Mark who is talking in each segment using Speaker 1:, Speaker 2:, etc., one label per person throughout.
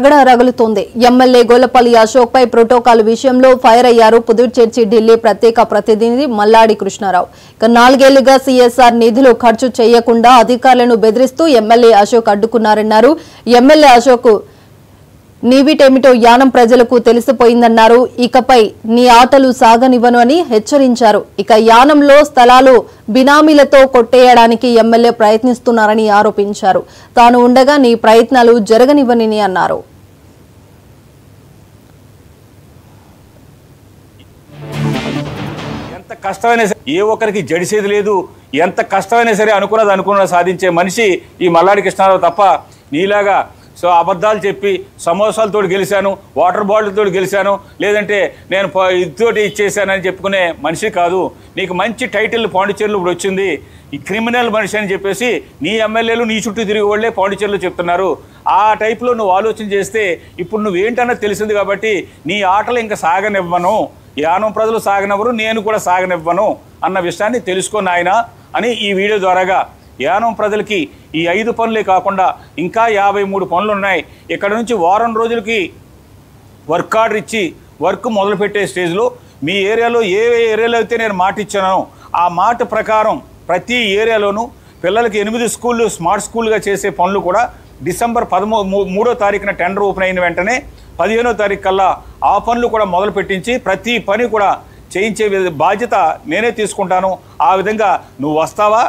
Speaker 1: రగడ రగులుతోంది. MLA Golapalli Ashok పై protocol విషయంలో fire అయ్యారు పుదుచ్చేరి ఢిల్లీ ప్రత్యేక ప్రతినిధి మల్లాడి కృష్ణారావు. 4 ఏళ్లుగా సీఎస్ఆర్ నిధులు ఖర్చు చేయకుండా అధికారులను బెదిరిస్తూ ఎమ్మెల్యే అశోక్ అడ్డుకున్నారన్నారు. ఎమ్మెల్యే అశోక్ నీవిటేమిటో యానం ప్రజలకు తెలిసిపోయిందన్నారు. ఇకపై నీ ఆటలు సాగనివ్వను అని హెచ్చరించారు. ఇక యానంలో స్థలాలు బినామీలతో కొట్టేయడానికి ఎమ్మెల్యే ప్రయత్నిస్తున్నారని ఆరోపించారు. తాను ఉండగా నీ ప్రయత్నాలు జరగనివ్వని అన్నారు.
Speaker 2: ఎంత కష్టమైనా సరే ఏ ఒక్కరికి జడిసేది లేదు. ఎంత కష్టమైనా సరే అనుకున్నది సాధించే మనిషి ఈ మల్లాడి కృష్ణారావు తప్ప నీలాగా అబద్ధాలు చెప్పి సమోసాలతో గెలిచాను, వాటర్ బాటిల్తో గెలిచాను, లేదంటే నేను ఇదితోటి ఇచ్చేసానని చెప్పుకునే మనిషి కాదు. నీకు మంచి టైటిల్ పాండిచేరిలో ఇప్పుడు వచ్చింది. ఈ క్రిమినల్ మనిషి అని చెప్పేసి నీ ఎమ్మెల్యేలు నీ చుట్టూ తిరిగి వాళ్ళే పాండిచేరిలో చెప్తున్నారు. ఆ టైప్లో నువ్వు ఆలోచన చేస్తే ఇప్పుడు నువ్వేంటన్నది తెలిసింది కాబట్టి నీ ఆటలు ఇంకా సాగనివ్వను, యానం ప్రజలు సాగనివ్వరు, నేను కూడా సాగనివ్వను అన్న విషయాన్ని తెలుసుకొని ఆయన అని ఈ వీడియో ద్వారాగా యానం ప్రజలకి ఈ 5 పనులే కాకుండా ఇంకా 53 పనులు ఉన్నాయి. ఇక్కడ నుంచి వారం రోజులకి వర్క్ ఆర్డర్ ఇచ్చి వర్క్ మొదలుపెట్టే స్టేజ్లో మీ ఏరియాలో ఏ ఏరియాలో అయితే నేను మాట ఇచ్చానో ఆ మాట ప్రకారం ప్రతి ఏరియాలోనూ పిల్లలకి 8 స్కూళ్ళు స్మార్ట్ స్కూల్గా చేసే పనులు కూడా డిసెంబర్ 3వ తారీఖున టెండర్ ఓపెన్ అయిన వెంటనే 15వ తారీఖు కల్లా ఆ పనులు కూడా మొదలు పెట్టించి ప్రతి పని కూడా చేయించే బాధ్యత నేనే తీసుకుంటాను. ఆ విధంగా నువ్వు వస్తావా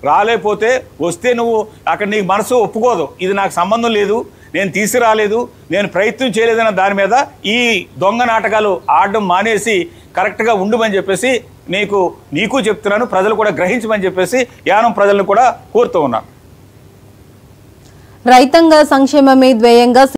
Speaker 2: రాలేకపోతే వస్తే నువ్వు అక్కడ నీకు మనసు ఒప్పుకోదు, ఇది నాకు సంబంధం లేదు, నేను తీసుకురాలేదు, నేను ప్రయత్నం చేయలేదన్న దాని మీద ఈ దొంగ నాటకాలు ఆడడం మానేసి కరెక్ట్గా ఉండమని చెప్పేసి నీకు చెప్తున్నాను. ప్రజలు కూడా గ్రహించమని చెప్పేసి యానం ప్రజలను కూడా కోరుతూ ఉన్నాను.
Speaker 1: రైతాంగ సంక్షేమమే ధ్యేయంగా